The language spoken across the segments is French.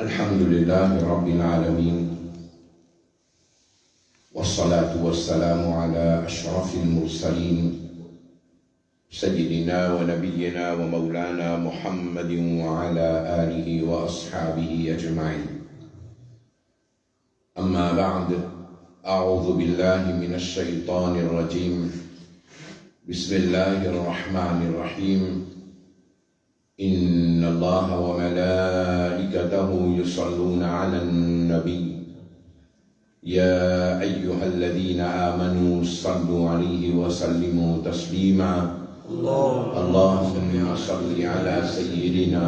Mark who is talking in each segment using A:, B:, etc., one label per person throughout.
A: الحمد لله رب العالمين والصلاة والسلام على أشرف المرسلين سيدنا ونبينا ومولانا محمد وعلى آله وأصحابه أجمعين. أما بعد، أعوذ بالله من الشيطان الرجيم. بسم الله الرحمن الرحيم. إن الله وملائكته يصلون على النبي يا أيها الذين آمنوا صلوا عليه وسلموا تسليما. اللهم صل على سيدنا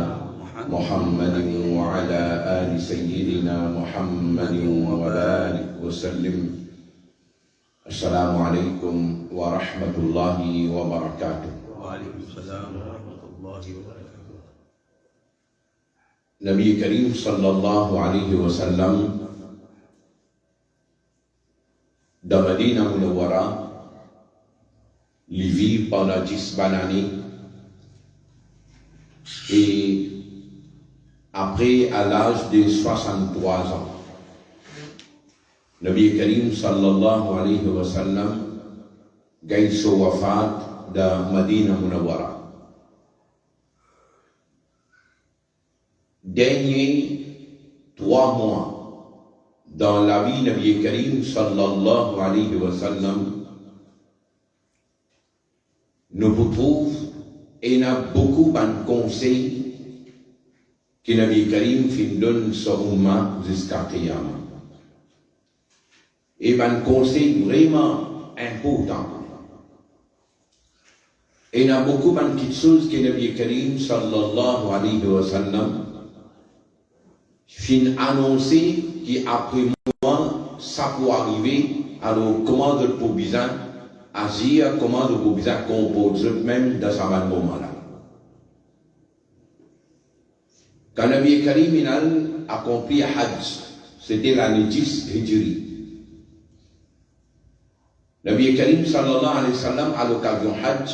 A: محمد وعلى آل سيدنا محمد وبارك وسلم. السلام عليكم ورحمة الله وبركاته.
B: وعليكم السلام ورحمة الله وبركاته.
A: Nabi Karim sallallahu alaihi wasallam de Medina Munawwara, il vit pendant 10 bonnes années et après, à l'âge de 63 ans, Nabi Karim sallallahu alaihi wasallam gagne son wafat de Medina Munawwara. Derniers 3 mois dans la vie de Nabi Karim sallallahu alayhi wa sallam, nous retrouvons et il y a beaucoup de conseils que Nabi Karim donne sur Oumma jusqu'à Qiyamah. Et un conseil vraiment important. Et il y a beaucoup de petites choses que Nabi Karim sallallahu alayhi wa sallam fin annoncé qu'après moi, ça peut arriver, alors comment de pour bien agir, comment de pour bien composer même dans ce moment-là. Quand Nabi Karim a accompli Hajj, c'était l'année 10 Hijri. Nabi Karim sallallahu alayhi wa sallam, à l'occasion Hajj,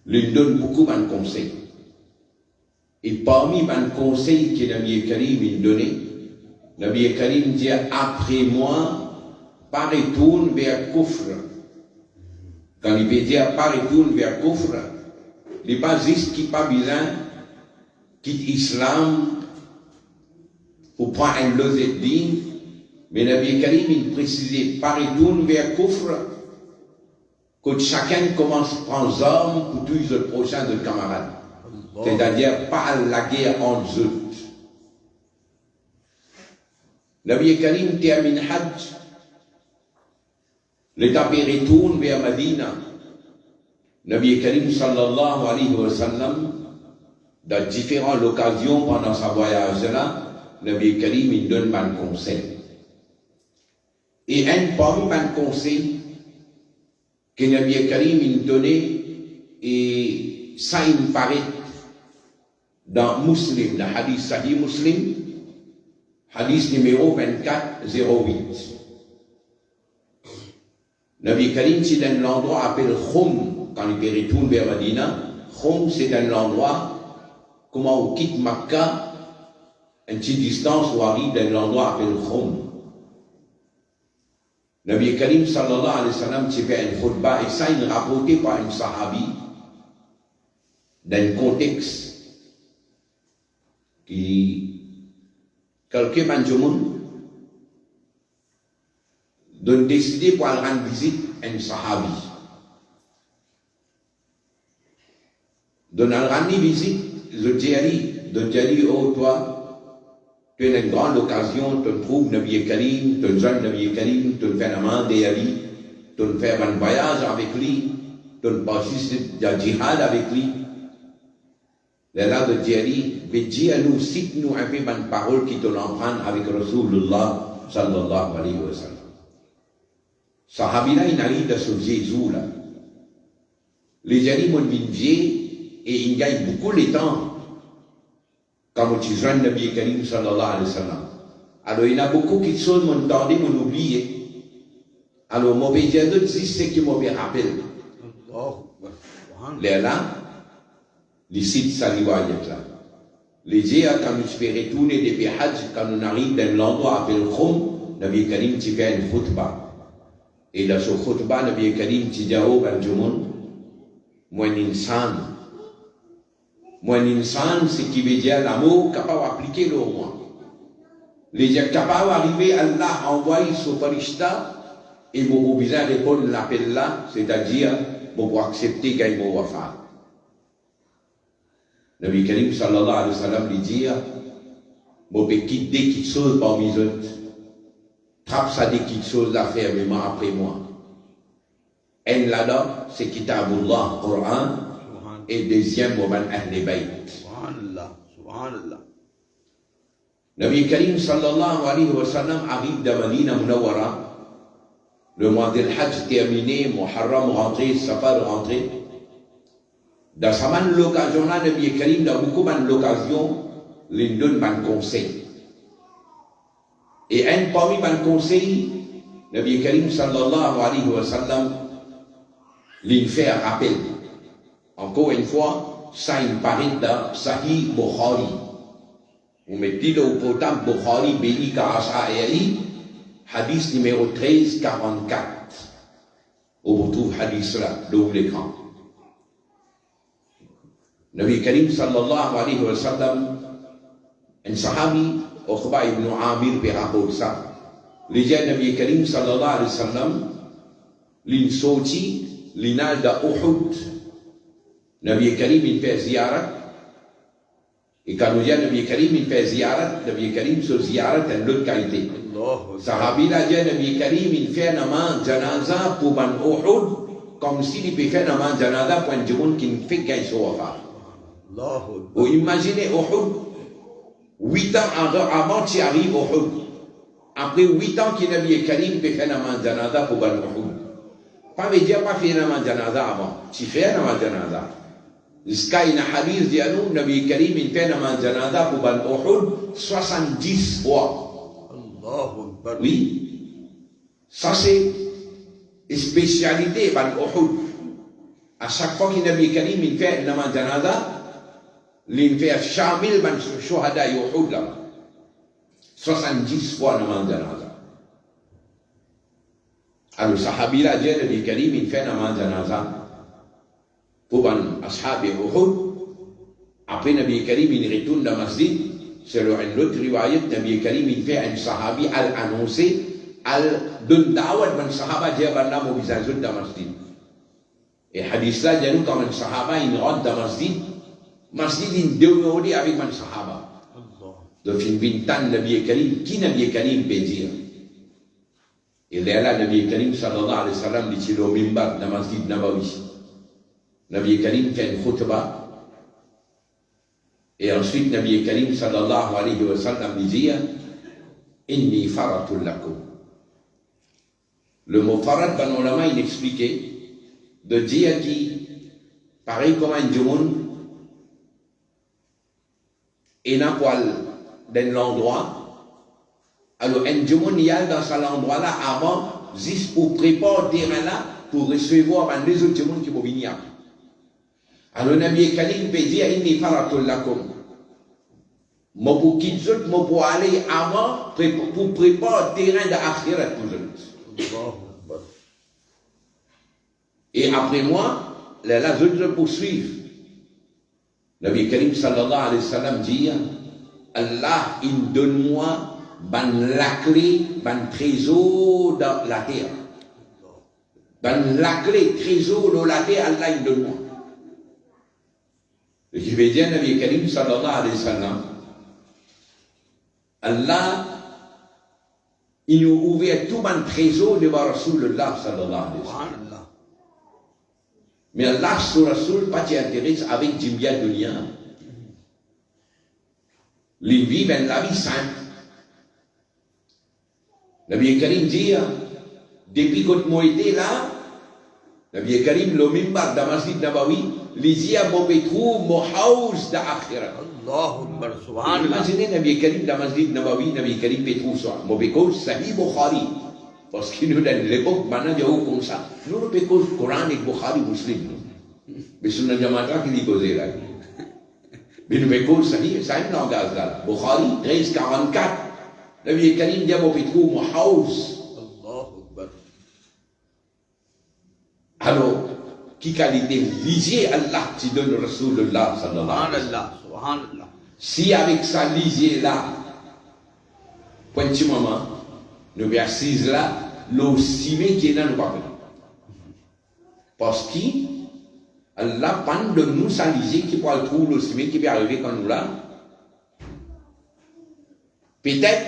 A: lui donne beaucoup de conseils. Et parmi les conseils que Nabi Karim a donné, Nabi Karim dit après moi, pas retourne vers Kufr. Quand il peut dire pas retourne vers Kufr, il n'est pas juste qui pas besoin quitte l'islam pour prendre un loseddin, mais Nabi Karim il précisait pas retourne vers Kufr, que chacun commence à prendre les armes pour tuer le prochain de camarade. C'est-à-dire pas la guerre entre eux. Nabi Karim termine Hajj, l'étape retourne vers Medina. Nabi Karim sallallahu alayhi wa sallam, dans différentes occasions pendant sa voyage-là, Nabi Karim il donne un conseil. Et un parmi les conseils que Nabi Karim il donnait, et ça il me paraît dans Muslim, le hadith Sahih Muslim, hadith numéro 2408. Nabi Karim, c'est un endroit appelé Khoum, quand il retourne vers Medina. Khoum, c'est un endroit, comment on quitte Makkah, une petite distance, on arrive dans l'endroit appelé Khoum. Nabi Karim, sallallahu alayhi wa sallam, s'est fait un khutbah, et ça, il est rapporté par un sahabi, dans un contexte qui quelqu'un manjoun de décider pour aller rendre visite à un sahabi. De rendre visite, je dis, oh toi, tu as une grande occasion, tu trouves Nabi Karim, tu joins Nabi Karim, tu fais la main de Ali, tu fais un voyage avec lui, tu participes à jihad avec lui. Là de Djali, mais dis-nous, cite-nous un peu une parole qui te l'emprunte avec Rasulullah sallallahu alayhi wa sallam. Sahabina, il arrive de ce Jésus là. Les Djali m'ont vieux et ils gagnent beaucoup de temps quand tu joins le Nabi Karim sallallahu alayhi wa sallam. Alors il y a beaucoup de choses m'ont tendé, m'ont oublié. Alors mon pays de dire ce qui me rappelle. Les là, les sites sa riwayat là. Les jours, quand nous espérons retourner depuis Hajj, quand on arrive dans l'endroit appelé Khum, Nabi Karim tu fait une khutbah. Et dans ce khutbah, Nabi Karim tu dit au Banjumun, moi insan. Moi insan, c'est qui veut dire l'amour capable d'appliquer le roi. Les gens capables d'arriver, Allah envoie son farishta et vous besoin répondre à l'appel là, c'est-à-dire vous accepter qu'il y a un faire. Nabi Karim sallallahu alayhi wa sallam lui dit, vous pouvez quitter quelque chose parmi les autres. Trappe ça des petites choses à faire, mais moi après moi. Un là-dedans, c'est Kitabullah, Coran, et deuxième, Moban Ahl Bayt.
B: Subhanallah, Subhanallah.
A: Nabi Karim sallallahu alayhi wa sallam arrive de Madina Munawwara. Le mois del Hajj terminé, Muharram rentré, Safar rentré. Dans sa man l'occasion là, Nabi Karim, dans beaucoup de l'occasion, il donne un conseil. Et un parmi les conseils, Nabi Karim sallallahu alayhi wa sallam, il fait un rappel. Encore une fois, ça il paraît dans Sahih Bukhari. On met dit au portable Bukhari, Béni Karasha'i, hadith numéro 1344. On retrouve hadith là, dans l'écran. Nabi Karim sallallahu alayhi wa sallam, un sahabi, Uqba ibn Amir rapporte ça. Les gens Nabi Karim sallallahu alayhi wa sallam, l'in sorti, l'inal de Uhud. Nabi Karim il fait ziyarat. Et quand nous disons Nabi Karim il fait ziyarat, Nabi Karim sur ziyarat a une autre qualité. Sahabi là dit Nabi Karim il fait namaz janaza pour ban Uhud, comme s'il peut faire namaz janaza pour un jimoun qui ne fait qu'un sofa. Vous imaginez Uhud, 8 ans avant tu arrives au Uhud. Après 8 ans qu'il Nabi Karim peut faire namaz janaza pour ban Uhud. Pas veut dire pas faire namaz janaza avant. Tu fais namaz janaza. Jusqu'à une hadith dit à nous, Nabi Karim il fait namaz janaza pour ban Uhud 70 fois. Oui. Ça c'est une spécialité ban Uhud. À chaque fois que Nabi Karim il fait namaz janaza, il fait Shamil ban Shuhada Uhud là. 70 fois namaz janaza. Alors, sahabi là, Nabi Karim, il fait namaz janaza pour ban ashab Uhud. Après, Nabi Karim, il retourne dans le masjid. Selon une autre riwayat, Nabi Karim, il fait un sahabi al-annoncé, al-dun da'wat ban sahaba, dia ban la mobilisation dans le masjid. Et hadith là, dia nous, quand un sahaba, il rentre dans le masjid, il demeure avec un sahaba. Donc, il vient Nabi Karim, qui Nabi Karim peut dire? Et là, Nabi Karim sallallahu alayhi wa sallam dit au mimbar dans le masjid Nabawi. Nabi Karim fait une khutbah. Et ensuite, Nabi Karim sallallahu alayhi wa sallam dit Inni faratul lakum. Le mot farat, dans nos ulama, il expliquait de dire qui, pareil comme un djoumoun, et n'a pas dans l'endroit. Alors, un djoumoun y a dans cet endroit-là avant, juste pour préparer le terrain là, pour recevoir un des autres djoumoun qui vont venir. Alors, Nabi Karim peut dire Inni faratul lakum. Moi, pour qu'ils autres, moi, pour aller avant, pour préparer le terrain d'Akhirat pour eux. Et après moi, les autres poursuivent. Nabi Karim sallallahu alayhi wa sallam dit Allah, il donne-moi la clé, le trésor dans la terre. La clé, trésor dans la terre, Allah, il donne-moi. Ce qui veut dire, Nabi Karim sallallahu alayhi wa sallam, Allah, il nous ouvre tout le trésor devant Rasulullah sallallahu alayhi wa sallam. Mais Allah, sur Rasul, pas t'intéresse avec Jimbiya Dunya. Les vivent la vie simple. Nabi Karim dit, depuis que moi était là, Nabi Karim, le mimbar de Masjid Nabawi, les dit, mon pétrou, mon house d'Akhirat.
B: Allahumma subhanallah.
A: Imaginez Nabi Karim de Masjid Nabawi, Nabi Karim pétrou ça. Mon pétrou, Sahih Bukhari. Parce que nous, dans l'époque, maintenant, il y a comme ça. Nous, le pétrou, Coran et Bukhari, Muslim. Mais c'est une jamaata qui dit causer là. Mais nous écoutons ça, ça a un langage là. Bukhari 1344. Le vieux Karim dit à mon pétrou, mon house.
B: Allahu Akbar.
A: Alors, qui qualité lisier Allah qui donne Rasulullah sallallahu alayhi wa sallam.
B: Subhanallah, subhanallah.
A: Si avec ça lisier là, pour un petit moment, nous sommes assis là, l'eau cimée qui est dans nous pas. Parce que Allah parle de nous ça lisier qui peut trouver l'eau cimée qui peut arriver quand nous là. Peut-être,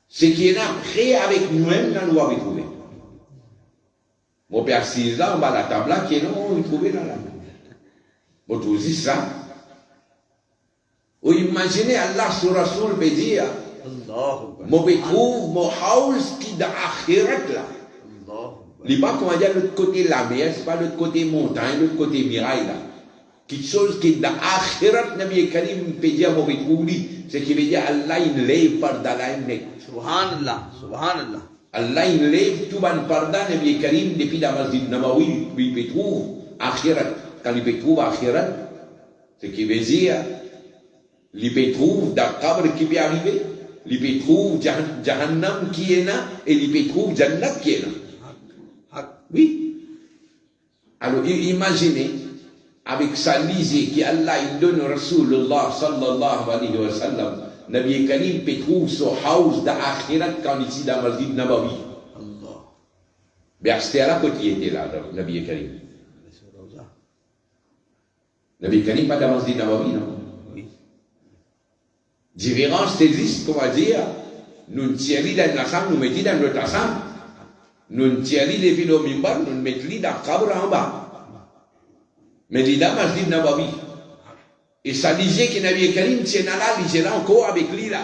A: ce qui est là, prêt avec nous-mêmes, nous va retrouver. Mon père assis là, en bas de la table là, qui est là, on va retrouver là. Bon, tu dis ça. Ou imaginez Allah sur Rasoul peut dire,
B: Allahu Akbar.
A: moi je trouve mon house qui est dans l'akhirat là.
B: Allahu Akbar.
A: Il n'est pas comment dire l'autre côté de la mer, c'est pas l'autre côté montagne, l'autre côté mirail là. Quelque chose qui est dans l'akhirat, Nabi Karim peut dire, moi je trouve lui. Ce qui veut dire Allah il lève par d'Allah net.
B: Subhanallah, subhanallah.
A: Allah il lève tout ban pardon Nabi Karim depuis la Masjid Nabawi, il peut trouver akhirat. Quand il peut trouver akhirat, ce qui veut dire il peut trouver dans le qabr qui peut arriver, il peut trouver Jahannam qui est là, et il peut trouver Jannat qui est là. Oui. Alors imaginez, avec sa lisée qui Allah il donne Rasulullah sallallahu alayhi wa sallam, Nabi Karim peut trouver son house d'akhirat quand il est dans le Masjid Nabawi.
B: Allah.
A: Mais c'était à la côté il était là, Nabi Karim. Nabi Karim pas dans le Masjid Nabawi, non? Différence existe, comment dire, nous tirons dans l'ensemble, nous mettons dans notre ensemble. Nous tirons depuis le mimbar, nous mettons dans le cabra en bas. Mais il est dans le Masjid Nabawi. Et ça disait que Nabi Karim tient là, il est là encore avec lui là.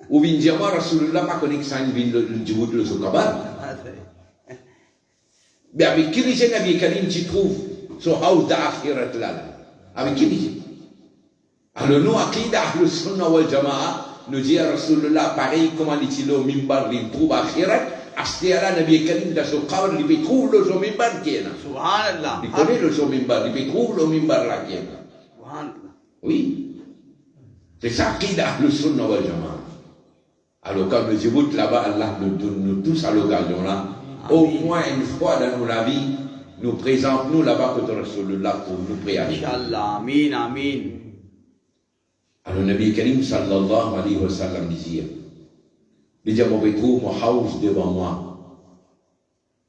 A: Ou bien dire, moi, Rasulullah, ma connexion, il vient de Djibouti, le Sokabar. Mais avec qui les Nabi Karim, tu trouves son house d'akhirat là? Avec qui les Alors nous, Aqida Ahlus Sunnah wal Jama'a, nous dit à Rasulullah, pareil, comment il au mimbar, il trouve akhirat, Astéala Nabi Karim, dans son qabr, il trouve le son mimbar qui est là.
B: Subhanallah.
A: Il connaît le son mimbar, il trouve le mimbar là qui est là.
B: Subhanallah.
A: Oui. C'est ça, Aqida Ahlus Sunnah wal Jama'a. Alors quand nous Djibouti là-bas, Allah nous donne tous à l'occasion là, au moins une fois dans nos vies, nous présente-nous là-bas contre Rasulullah pour nous préager.
B: Inch'Allah. Amin, amin.
A: Alors, Nabi Karim sallallahu alayhi wa sallam disait, il dit, moi, je trouve mon house devant moi.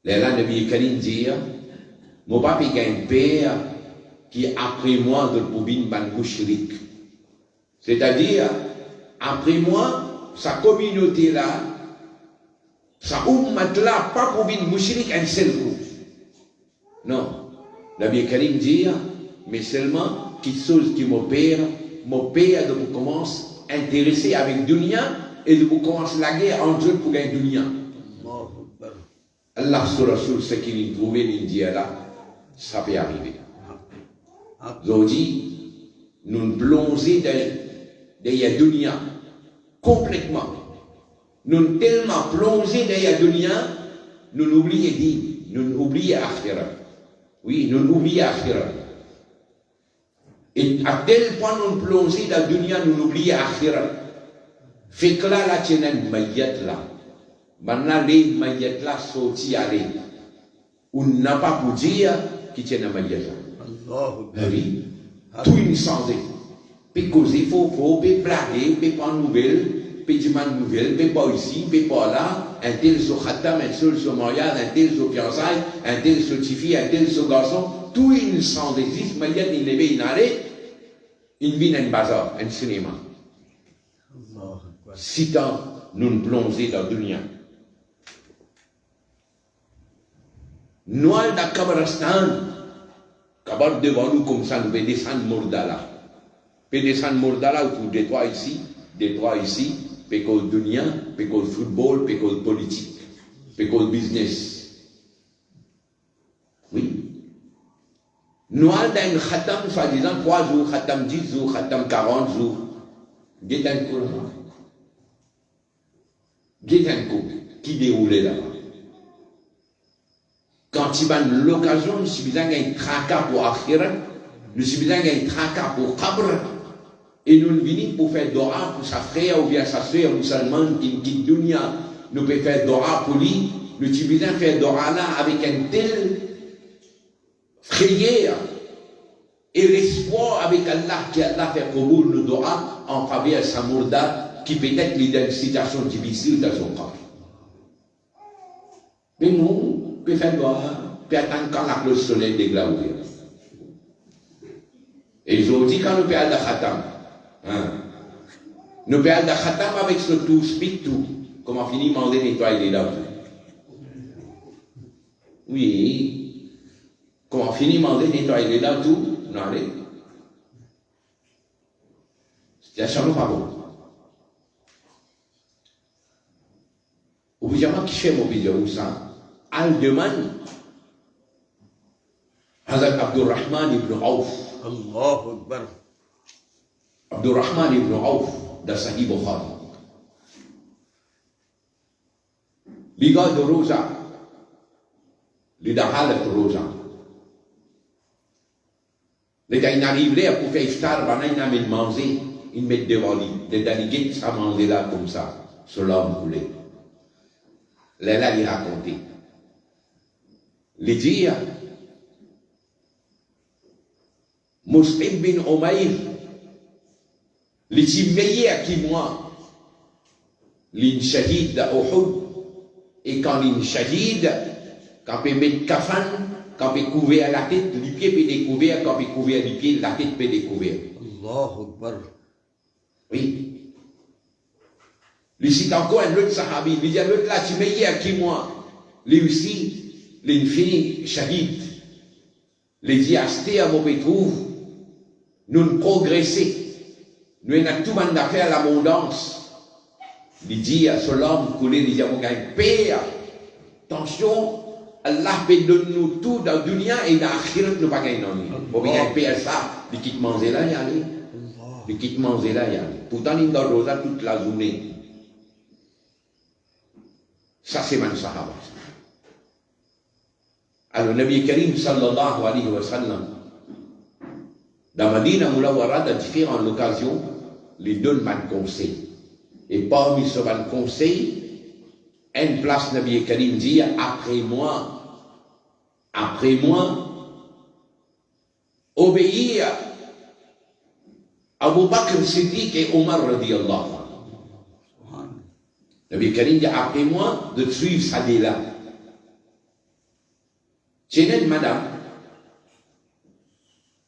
A: Là, Nabi Karim dit, mon papa est un père qui, après moi, de poubine ban mouchrik. C'est-à-dire, après moi, sa communauté là, sa ummat là, pas poubine mouchrik un seul coup. Non. Nabi Karim dit, mais seulement, quelque chose qui m'opère, mon père de vous commence à intéresser avec dunya et de vous commence la guerre entre eux pour gagner dunya. Allah sur ce qu'il trouvait, il dit là, ça peut arriver. Aujourd'hui, nous nous plongeons dans la dunya complètement. Nous nous tellement plongés dans la dunya, nous n'oublions dit, nous n'oublions akhirat. Oui, nous n'oublions akhirat. Et à tel point nous plongeons dans la dunya, nous n'oublions akhirat. Fait que là, tu as une maillette là. Maintenant, les maillettes là sont allées. On n'a pas pour dire qu'il y a une maillette là. Oui. Tout une santé. Puis causer, il faut, puis blaguer, puis pas nouvelle, puis dire nouvelle, puis pas ici, puis pas là. Un tel sur khatam, un tel sur mariage, un tel sur fiançailles, un tel sur tifi, un tel sur garçon. Tout une santé. Si maillette, il lève une arrêt, il vient un bazar, un cinéma. 6 ans, nous nous plongeons dans la dunya. Nous, dans le Kabaristan, Kabar devant nous comme ça, nous pouvons descendre Mordala. Nous pouvons descendre Mordala autour des trois ici, puis cause dunya, puis cause football, puis cause politique, puis cause business. Oui. Nous, dans un khatam, soi-disant 3 jours, khatam 10 jours, khatam 40 jours. Guet un coup là-bas. Guet un coup qui déroulait là-bas. Quand il y a l'occasion, si vous avez un tracas pour akhirat, Nous sommes besoin d'un tracas pour Qabr. Et nous venons pour faire dua pour sa frère ou bien sa soeur musulmane qui quitte dunya. Nous pouvons faire dua pour lui. Nous sommes besoin de faire dua là avec un tel prière et l'espoir avec Allah qui Allah fait pour nous dua en faveur de sa mourda qui peut-être lui donne une situation difficile dans son corps. Mais nous, on peut faire dua, on peut attendre quand le soleil déglace. Et aujourd'hui, quand nous payons la khatam, nous payons la khatam avec ce tout, speak tout, comment finir demander nettoyer les dents. Oui, comment finir demander nettoyer les dents tout, non, allez. Situation n'est pas bon. Oubliez-moi qui fait mon vidéo, ça. Al-Deman, Hazrat Abdurrahman ibn Auf.
B: Allahu Akbar.
A: Abdurrahman ibn Auf, dans Sahih Bukhari. Les gars de Rosa, les Dahalat de Rosa. Les gars, ils arrivent là pour faire iftar, ils n'amènent manger, ils mettent devant lui. Les daliguettes, ça manger là comme ça, sur l'homme voulait. Là, il racontait. Les dire, Mus'ib bin Umayr, les meilleurs qui moi, les shahid d'Uhud, et quand les shahid, quand ils mettent kafan, quand ils couvrent la tête, les pieds peuvent découvrir, quand ils couvrent les pieds, la tête peut découvrir.
B: Allahu Akbar.
A: Oui. Les cite encore un autre sahabi, il dit à l'autre là, tu meilleur qui moi, les aussi, les infinis shahid, les dit acheter à mon trouve, nous progresser, nous avons tout le monde à faire l'abondance. Il dit à ce homme, il dit à mon gars, paix, attention, Allah peut donner nous tout dans le dunya et dans l'akhirat, nous ne pas gagner. Pour bien paix à ça, il quitte manger là, il y a il quitte manger là, il y a pourtant, il est dans le rosa toute la journée. Ça, c'est mon sahaba. Alors, Nabi Karim sallallahu alayhi wa sallam, dans Madina Moulawara, dans différentes occasions, les donnent un conseil. Et parmi ce conseil, une place Nabi Karim dit, après moi, obéir à Abu Bakr Siddiq et Omar radiyallahu anhu. Nabi Karim dit, après moi, de suivre ça là. C'est une madame,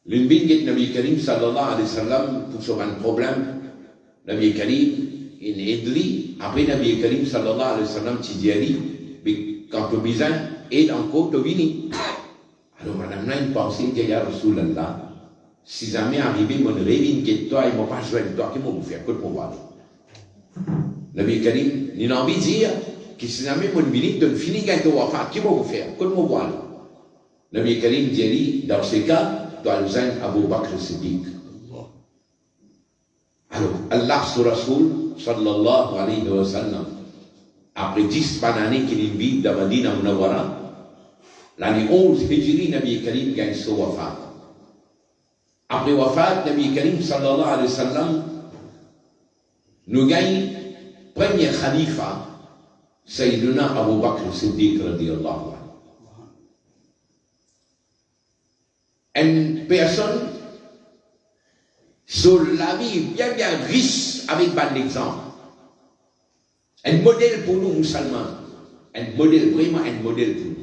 A: l'une binget Nabi Karim sallallahu alayhi wa sallam pour son problème, Nabi Karim, il est aidé, après Nabi Karim sallallahu alayhi wa sallam, tu dis, quand tu as besoin, aide encore, tu vini. Alors madame là, il pensait que ya Rasulallah, si jamais arrivé mon rêve, que toi, il m'a pas joué toi, qui m'a faire, que pour voir. Nabi Karim, il a envie de dire, que si jamais mon vini, tu finis quand tu vas faire, qui m'a faire, que pour voir. Nabi Karim dit, dans ce cas, tu as besoin Abu Bakr Siddiq. Alors, Allah sur Rasoul, sallallahu alayhi wa sallam, après 10 années qu'il vit dans Madina Munawwara, l'année 11, Hijri, Nabi Karim gagne son wafat. Après wafat, Nabi Karim, sallallahu alayhi wa sallam, nous gagne premier khalifa, Sayyiduna Abu Bakr Siddiq, radiyallahu anhu. Une personne sur la vie bien riche avec bon exemple. Un modèle pour nous musulmans. Un modèle, vraiment un modèle pour nous.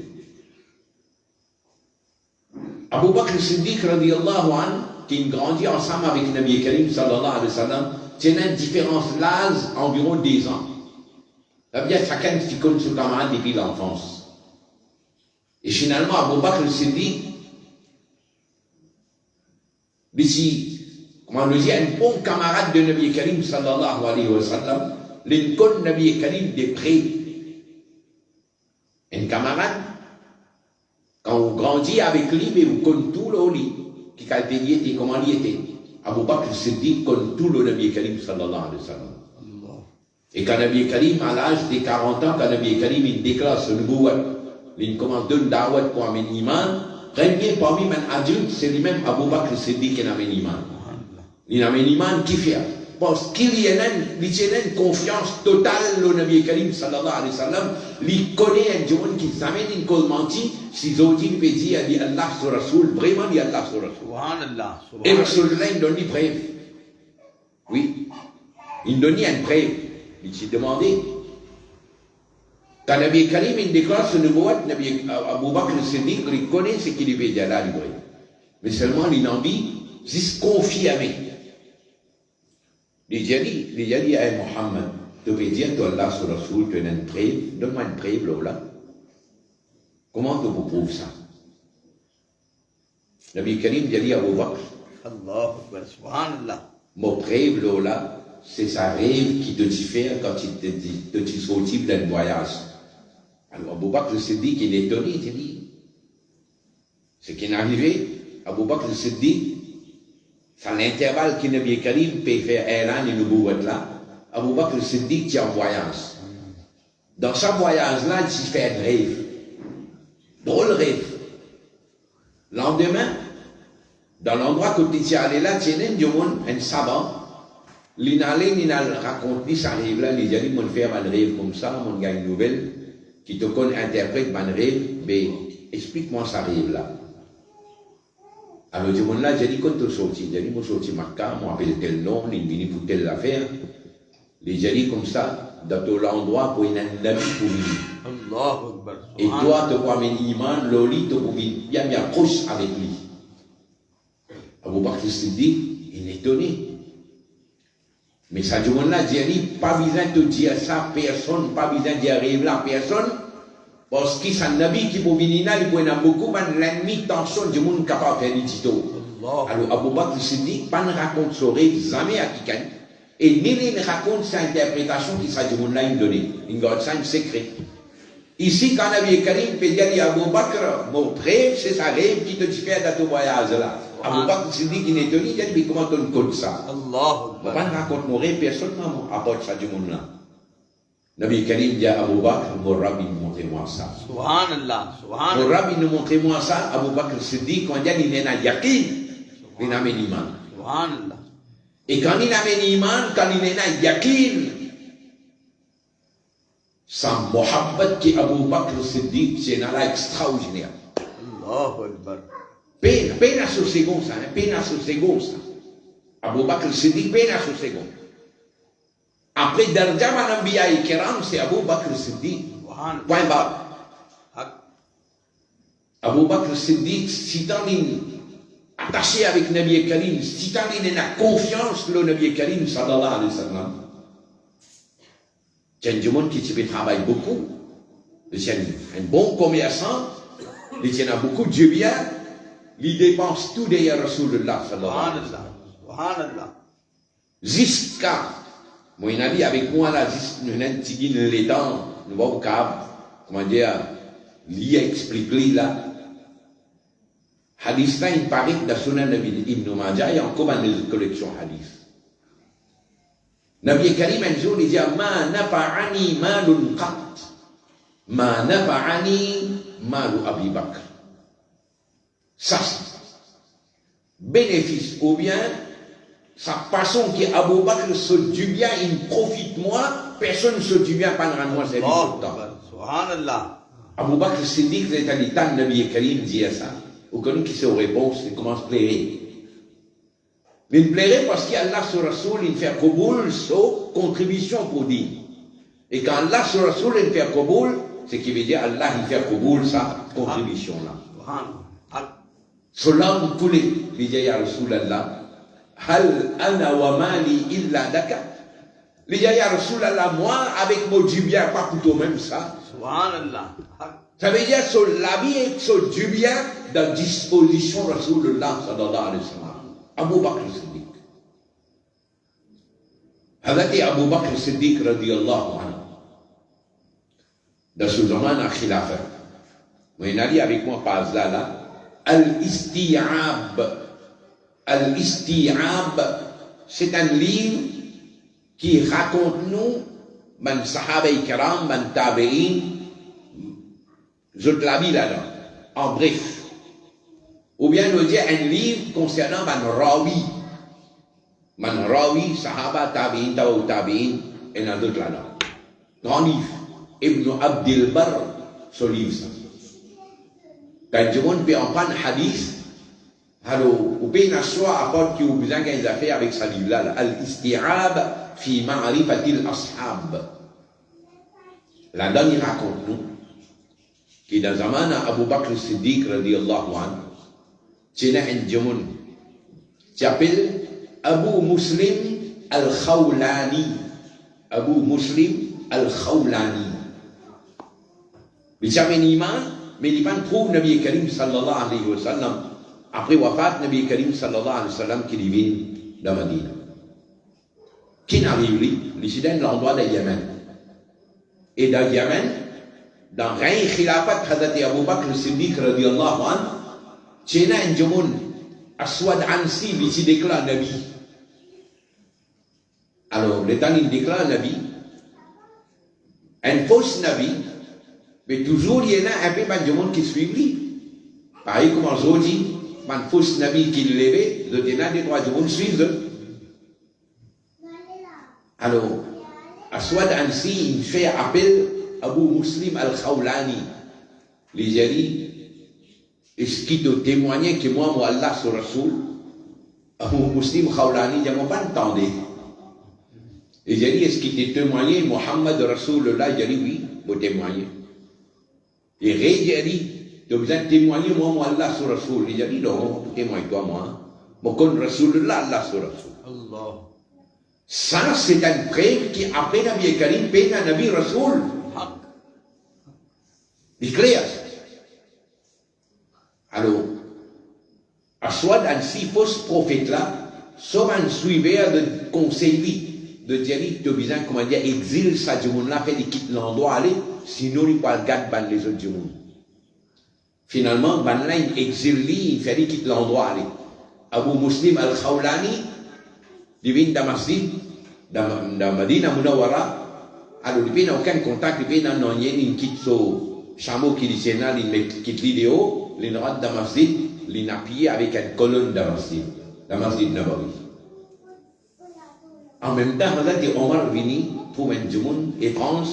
A: Abu Bakr Siddiq radiyallahu anhu, qui grandit ensemble avec Nabi Karim sallallahu alayhi wa sallam, c'est une différence d'âge environ 10 ans. Ça veut dire chacun qui connaît son camarade depuis l'enfance. Et finalement, Abu Bakr Siddiq, ici, comment on dit, un bon camarade de Nabi Karim sallallahu alayhi wa sallam, l'incon Nabi Karim de près. Un camarade, quand on grandit avec lui, mais on connaît tout le lit, qui était, comment il était. Abu Bakr Siddiq connaît tout le Nabi Karim sallallahu alayhi wa sallam. Et quand Nabi Karim, à l'âge de 40 ans, quand Nabi Karim il déclare ce nouveau, il commence à donner da'wat pour amener iman, premier parmi les adultes, c'est lui-même Abu Bakr Siddiq qui n'a pas l'iman. Il n'a pas l'iman qui fait. Parce qu'il y a une confiance totale au Nabi Karim sallallahu alayhi wa sallam, il connaît un jour qui s'amène une cause menti, si Zodi lui dit Allah sur Rasoul, vraiment dit Allah sur Rasoul.
B: Subhanallah.
A: Et Rasoulullah, il donne une preuve. Oui. Il donne une preuve. Il s'est demandé. Quand Nabi Karim il déclare ce nouveau, Nabi Abu Bakr Siddiq, il connaît ce qu'il veut dire là, mais seulement il en dit, juste confirmé. Il a dit à Mohammed, tu peux dire que Allah sur Rasoul, tu as une preuve, donne-moi une preuve là. Comment tu peux prouver ça? Nabi Karim il a dit à Abu Bakr,
B: Allahu Akbar. Subhanallah.
A: mon preuve là, c'est sa rêve qui te diffère quand tu sortis d'un voyage. Alors Abu Bakr Siddiq, il est étonné, il dit, ce qui est arrivé, Abu Bakr Siddiq, c'est l'intervalle que Nabi Karim peut faire Elan et Nubuwat là, Abu Bakr Siddiq qui est en voyage. Dans ce voyage-là, il s'est fait un rêve. Drôle rêve. Lendemain, dans l'endroit où tu es allé là, tu as un savant. Il n'a raconté sa rêve là, il a dit, mon frère, un rêve comme ça, mon gars, une nouvelle, qui te connaît, interprète mon rêve, mais explique-moi sa rêve là. Alors, du monde là, j'ai dit, quand tu es sorti, j'ai dit, moi, je suis sorti Makkah, moi, appelle tel nom, il vient pour telle affaire. J'ai dit comme ça, dans tout l'endroit pour une ami pour venir.
B: Allahu Akbar.
A: Et toi, tu vois, mes imams, l'oli, tu peux bien proche avec lui. Abu Bakr Siddiq, il est étonné. Mais ça, du monde là, j'ai dit, pas besoin de dire ça, personne, pas besoin d'y arriver là, personne. Parce que c'est un nabi qui peut venir là, il peut y avoir beaucoup, mais l'ennemi, tension, du monde capable de faire des titres. Alors, Abu Bakr Siddiq, pas ne raconte son rêve jamais à quelqu'un. Et Mélène raconte sa interprétation qui ça du monde là, il donne. Il garde ça un secret. Ici, quand Nabi Karim peut dire à Abu Bakr, mon rêve, c'est sa rêve qui te diffère dans ton voyage là. Abu Bakr Siddiq, il est étonné, il dit, mais comment tu me comptes ça?
B: Allahu
A: Je ne
B: Akbar.
A: raconte mon rêve, personne ne m'apporte ça du monde là. Nabi Karim dit à Abu Bakr, mon rabbi, montrez-moi ça.
B: Subhanallah.
A: Mon
B: Subhanallah.
A: rabbi, montrez-moi ça. Abu Bakr Siddiq, quand il est dans yaqin, il n'a pas l'iman.
B: Subhanallah.
A: Et quand il n'a pas l'iman, quand il est dans yaqin, sa mohabbat qui Abu Bakr Siddiq, c'est un extraordinaire.
B: Allahu Akbar.
A: Peine à ce second ça, peine à ce second ça. Abu Bakr Siddiq, peine à ce second. Après Darja Manambiya et Kiram, c'est Abu Bakr Siddiq.
B: Subhanallah.
A: Point barre.
B: Haq.
A: Abu Bakr Siddiq, si tant il attaché avec Nabi Karim, si tant il a confiance le Nabi Karim, sallallahu alayhi wa sallam. Il y a du monde qui travaille beaucoup. Il y a un bon commerçant. Il y a beaucoup de bien. Il dépense tout derrière Rasulullah, sallallahu alayhi wa sallam.
B: Subhanallah.
A: Jusqu'à, moi, il a dit avec moi là, jusqu'à les temps, nous voyons câble, comment dire, lui explique là. Hadith là, il paraît que dans Sunan Nabi Ibn Majah, il y a encore une collection hadith. Nabi Karim un jour, il dit, ma nafa'ani malun qat, ma nafa'ani malu Abi Bakr. Ça, bénéfice ou bien, sa façon qui Abu Bakr se du bien, il profite moi, personne ne se du bien pendant moi, c'est
B: Allahu
A: tout le temps.
B: Akbar. Subhanallah.
A: Abu Bakr Siddiq, c'est un état de Nabi Karim, dit ça. Aucun qui se réponse, il commence à pleurer. Il plairait parce qu'Allah sur Rasoul, il fait Kaboul, so contribution pour dire. Et quand Allah sur Rasoul, il fait Kaboul, c'est qui veut dire Allah, il fait Kaboul, sa contribution là.
B: Subhanallah. Haq.
A: Cela nous coule, il dit à Rasulallah, Hal ana wa mali illa daka. Il dit à Rasulallah, moi, avec mon du bien, pas plutôt même ça.
B: Subhanallah. Haq.
A: Ça veut dire sur la vie et sur du bien dans disposition Rasulullah sallallahu alayhi wa sallam. Abu Bakr Siddiq. هذا أبو بكر الصديق رضي الله عنه. Dans ce zaman à Khilafa. Vous allez avec moi par là. Al-Isti'ab. Al-Isti'ab, c'est un livre qui raconte nous, man sahaba kiram, man tabi'in, je te la vis là-dedans, en bref. Ou bien nous dire un livre concernant Man Rawi, Sahaba, Tabi'in, Taou Tabi'in, et dans d'autres là-dedans. Grand livre. Ibn Abdil Bar, ce livre, ça. Quand du monde peut en prendre hadith, alors, vous pouvez n'asseoir à part que vous besoin qu'ils a fait avec ce livre-là, Al-Isti'ab fi ma'rifatil ashab. Là-dedans, il raconte, nous, que dans zaman Abu Bakr Siddiq, radiyallahu anhu, il y a un djimoun qui s'appelle Abu Muslim al-Khawlani. Abu Muslim al-Khawlani. Il s'appelle un imam, mais il trouve Nabi Karim sallallahu alayhi wa sallam. Après wafat, Nabi Karim sallallahu alayhi wa sallam qui vient dans Madina. Qui n'arrive lui? Il est dans l'endroit de Yémen. Et dans Yémen, dans Rein Khilafat Hazrat Abu Bakr Siddiq radiyallahu anhu, il y a un djimoun, Aswad Ansi, qui déclare Nabi. Alors, le temps il déclare Nabi, un faux Nabi, mais toujours il y en a un peu de djimoun qui suit lui. Pareil comme aujourd'hui, un faux Nabi qui levait, le ténat des droits djimoun suivent. Alors, Aswad Ansi, il fait appel à Abu Muslim al-Khawlani. Les jali, est-ce qu'il te témoignait que moi, Allah sur Rasoul, Abu Muslim Khawlani, je ne pas entendu. Et j'ai dit, est-ce qu'il te témoignait, Muhammad Rasoulullah? J'ai dit, oui, vous témoignez. Et j'ai dit, tu as besoin de témoigner, moi, Allah sur Rasoul. J'ai dit, non, témoigne-toi, moi. Moi, comme Rasoulullah, Allah sur Rasoul. Allah. Ça, c'est une preuve qui, après Nabi Karim, peine à Nabi Rasoul. C'est clair. Alors, Aswad Ansi, fausse prophète-là, sauf un suiveur de conseil de dire, tu as besoin, comment dire, exil ça du monde-là, fait qu'il quitte l'endroit, aller, sinon il va garder les autres du monde. Finalement, ban-là, il exile, il fait qu'il quitte l'endroit, aller. Abu Muslim al-Khawlani, il vient dans Masjid, dans Madina Munawara, alors il n'a aucun contact, il vient dans Nonyen, il quitte son chameau qui dit Sénat, il quitte l'idéo, il rentre dans Masjid, il est appuyé avec une colonne dans Masjid Nabawi. En même temps, Omar vini pour un djimoun étrange,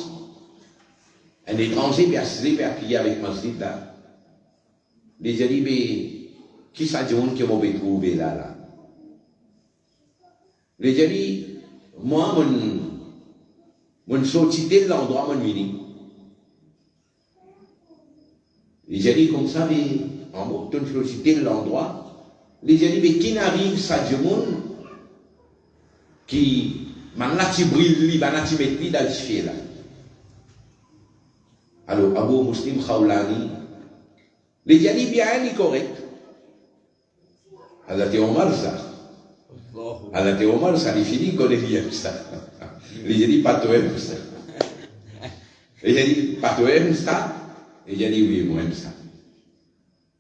A: un étranger qui a appuyé avec Masjid là. Il a dit, mais qui ça djimoun qui m'a trouvé là? Il a dit, moi, mon sorti de l'endroit, mon vini. Il a dit comme ça, mais en mot, ton sorti de l'endroit. Il a dit, mais qui n'arrive ça djimoun qui maintenant tu brilles, maintenant tu mets lui dans le chien là. Alors, Abu Muslim Khawlani, il a dit bien, il est correct. Alors, Omar, ça. Alors, Omar, ça, il finit qu'on est bien ça. Il a dit, pas toi, ça. Il a dit, pas toi, ça. Il a dit, oui, moi, ça.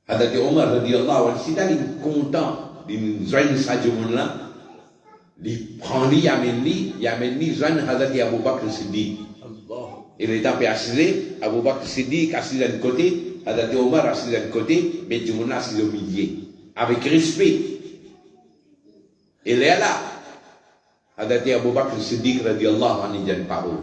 A: Alors, Omar, radiallahu anhu, si t'as content d'une jeune ça du monde là, il prend lui, il amène lui, jeune Hazrat Abu Bakr Siddiq. Il est assis, Abu Bakr Siddiq assis d'un côté, Hazrat Omar assis d'un côté, mais tout le monde assis au milieu, avec respect. Il est là. Hazrat Abu Bakr Siddiq radiallahu anhu dit une parole.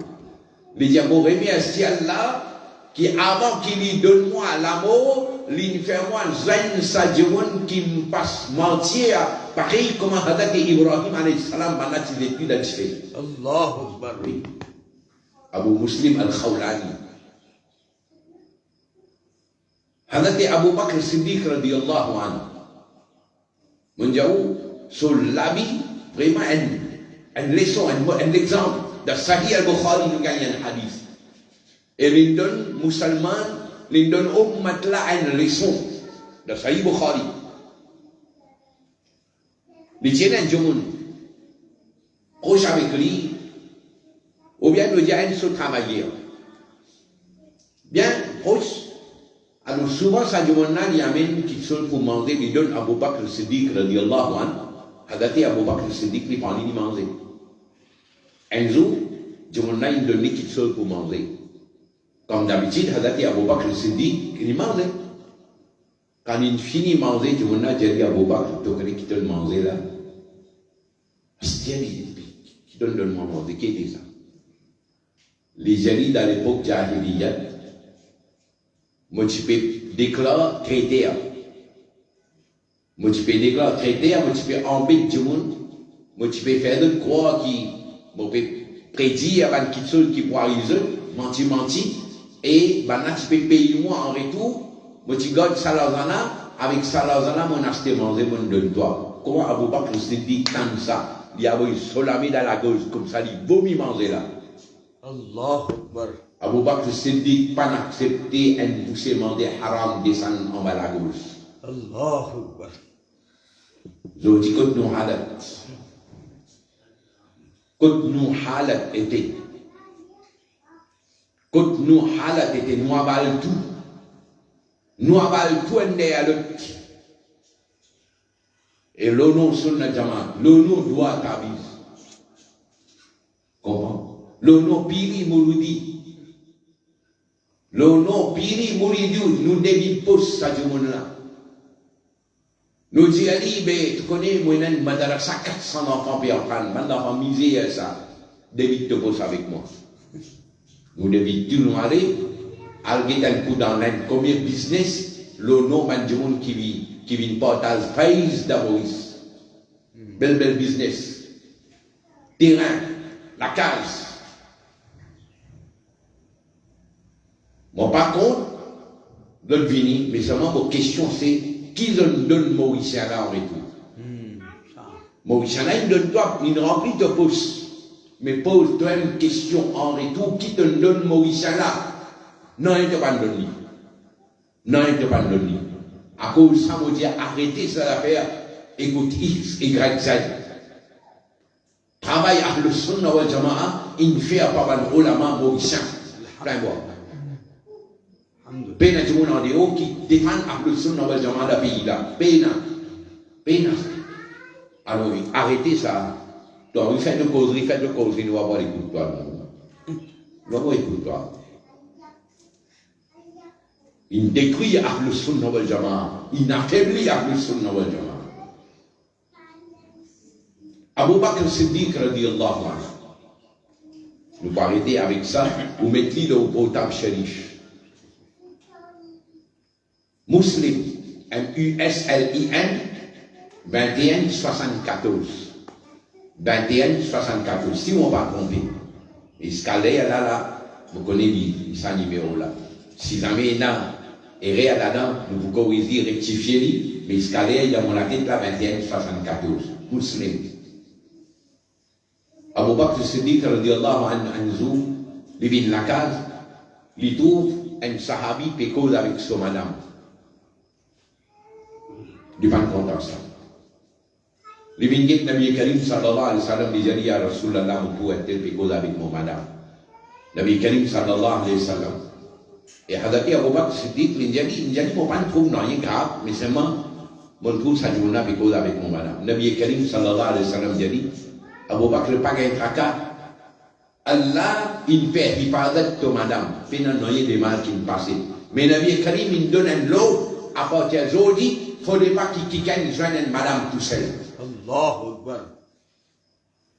A: Il dit, bon, remercie Allah, qui avant qu'il lui donne moi l'amour, il fait moi jeune sadioun qui me passe mentir, pareil comme Hazrat Ibrahim alayhi salam, pendant qu'il est plus dans le fait. Allahu Akbar. Oui. Abu Muslim al-Khawlani. Hazrat Abu Bakr Siddiq radiyallahu anhu. Mondiaou, sur l'habit, vraiment une leçon, un exemple de Sahih al-Bukhari, nous gagne un hadith. Et il donne, musulman, il donne au matelas une leçon de Sahih Bukhari. Il tient un djimoun, proche avec lui, ou bien nous dit un seul travailleur. Bien proche, alors souvent, ça djimoun-là, il amène qu'il seul pour manger, il donne Abu Bakr Siddiq, radiyallahu anhu, Hazrat Abu Bakr Siddiq, il prend lui manger. Un jour, djimoun-là, il donne qu'il seul pour manger. Comme d'habitude, Hazrat Abu Bakr Siddiq, il mangeait. Quand il finit de manger, tu m'as dit à Boba, tu connais qui te le manger là. C'est qui te le manger, qui était ça? Les jalis dans l'époque Jahiliyat, moi tu peux déclarer traité. Moi tu peux déclarer traité, moi tu peux embêter tout le monde. Moi tu peux faire de croire qui, moi peux prédire avant qu'il soit qui pourra arriver, menti, et maintenant tu peux payer moi en retour. Moi tu gardes Salazana, avec Salazana, mon acheté manger, mon donne toi. Comment Abou Bakr s'est dit comme ça? Il y a eu solamé dans la gauche, comme ça, il vomit manger là.
B: Allahu Akbar.
A: Abou Bakr s'est dit pas accepter un bouchement de haram descendre en bas la gauche.
B: Allahu Akbar.
A: Je dis que nous halat. Que nous halat était. Que nous halat était, nous aval tout. Nous aval tout un des à l'autre. Et l'honneur sur la jamaat, l'honneur doit t'aviser. Comment? L'honneur piri mouridi. L'honneur piri mouridi, nous devons poser ça du monde là. Nous disons, tu connais, moi, je suis 400 enfants pour apprendre, je enfants misé ça. David te pose avec moi. Nous devons tout nous aller, aller un coup dans l'Inde, combien de business, le nom du monde qui vit portage, phase d'Amoris. Bel business. Terrain, la case. Moi, par contre, de le venir, mais seulement vos questions, c'est qui donne Mauricien là en retour? Mauricien là, il donne toi, il remplit de poste. Mais pose-toi une question en retour, qui te donne Mauricien là? Non, il ne te pas donner. Non, il ne te pas donner. À cause de ça, on dit arrêtez cette affaire, écoute X, Y, Z. Travail à le sunna wal jama'a, il fait à pas mal ulama Mauricien. Plein bois. Pena tout le monde en déo qui défend le sunna wal jama'a dans le pays là. Pena. Alors, arrêtez ça. Donc, il fait de causerie, nous va voir les coups de toi. Nous va voir les coups de toi. Il détruit le sunna wal jama'a. Il affaiblit le sunna wal jama'a. Abu Bakr Siddiq radiyallahu anhu. Nous va arrêter avec ça, vous mettez le potable shérif. Muslim, M-U-S-L-I-N, 2174. 2174. Si on va tromper, et ce cas là, vous connaissez ce numéro là. Si jamais il y a erreur là-dedans, nous vous corrigez, rectifiez, mais ce cas là, il y a mon tête là, 2174. Muslim. Abu Bakr Siddiq radiyallahu anhu, il vient de la case, il trouve un sahabi qui cause avec son madame. Il n'est pas content ça. Il vient de Nabi Karim sallallahu alayhi wa sallam, il dit à Rasulallah, on peut être cause avec mon madame. Nabi Karim sallallahu alayhi wa sallam. Et Hadaki Abu Bakr Siddiq, il dit, mon pas trouve rien grave, mais seulement, mon trouve sa journée cause avec mon madame. Nabi Karim sallallahu alayhi wa sallam dit, Abu Bakr pas un tracas. Allah, il fait hifadat de madame. Il n'y a pas de mal qui me passe. Mais Nabi Karim, il donne un lot à partir d'aujourd'hui. Il ne faudrait pas qu'il joigne une madame tout seul.
B: Allahu Akbar.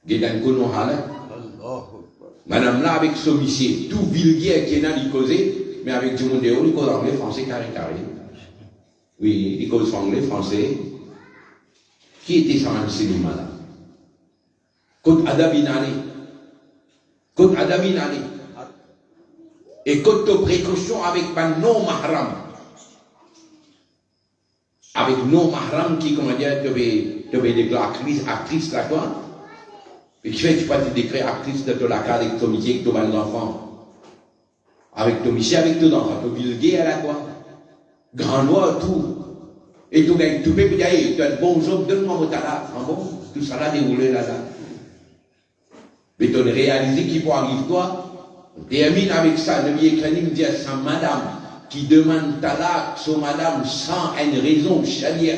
A: Gedan kono halat.
B: Allahu Akbar.
A: Madame là, avec son monsieur, tout vulgaire qui est là, il causait, mais avec du monde, il cause anglais, français, carré. Oui, il cause anglais, français. Qui était sa même cinéma là? Côte Adabinali. Et côte de précaution avec un non-mahram. Avec non-mahram qui, comment dire, te déclare actrice là, quoi. Et qui fait, tu peux te déclarer actrice de la carte avec ton métier, avec ton enfant. Avec ton métier, avec ton enfant, ton vulgaire là, quoi. Grand noir, tout. Et tout, tu peux dire, tu as un bon job, donne-moi mon talent. Ah bon? Tout ça là déroulé là. Mais tu as réalisé qu'il faut arriver toi, termine avec ça, le Nabi Karim dit à sa madame qui demande talak, son madame sans une raison charia,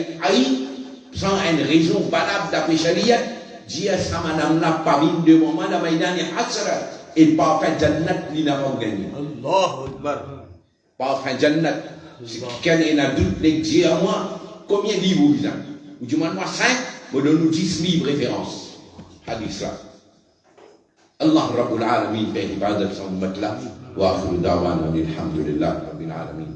A: sans une raison valable d'après charia, dit à sa madame là, parmi de moment, madame Aïdani Hasra, et pas fait Jannat, il n'a pas gagné.
B: Allahu Akbar.
A: Pas fait Jannat. Quand il y a doute, les dieux à moi, combien de livres vous lisez? Vous dites moi 5, vous donnez 10 livres références. Hadith là. Allah Rabbul Alamin fait ibadat son matla. Wa akhiru da'wana alhamdulillah rabbil alamin.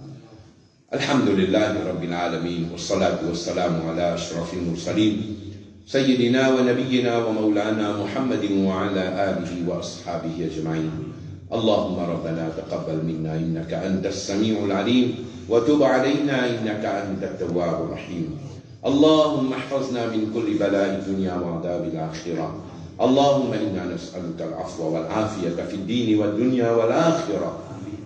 A: Alhamdulillah rabbil alamin. Wassalatu wassalamu ala ashrafil mursalin. سيدنا ونبينا ومولانا محمد وعلى آله وأصحابه أجمعين. اللهم ربنا تقبل منا إنك أنت السميع العليم وتب علينا إنك أنت التواب الرحيم. اللهم احفظنا من كل بلاء الدنيا وعذاب الآخرة. اللهم إنا نسألك العفو والعافية في الدين والدنيا والآخرة.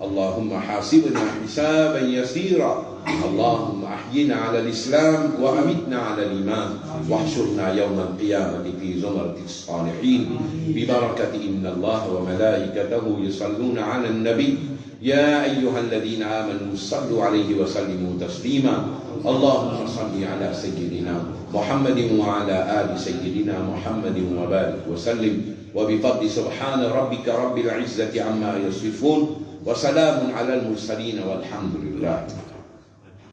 A: اللهم حاسبنا حسابا يسيرا. اللهم أحينا على الإسلام وأمتنا على الإيمان واحشرنا يوم القيامة في زمرة الصالحين ببركة إن الله وملائكته يصلون على النبي يا أيها الذين آمنوا صلوا عليه وسلموا تسليما. اللهم صل على سيدنا محمد وعلى آل سيدنا محمد وبارك وسلم وبفضل سبحان ربك رب العزة عما يصفون وسلام على المرسلين والحمد لله.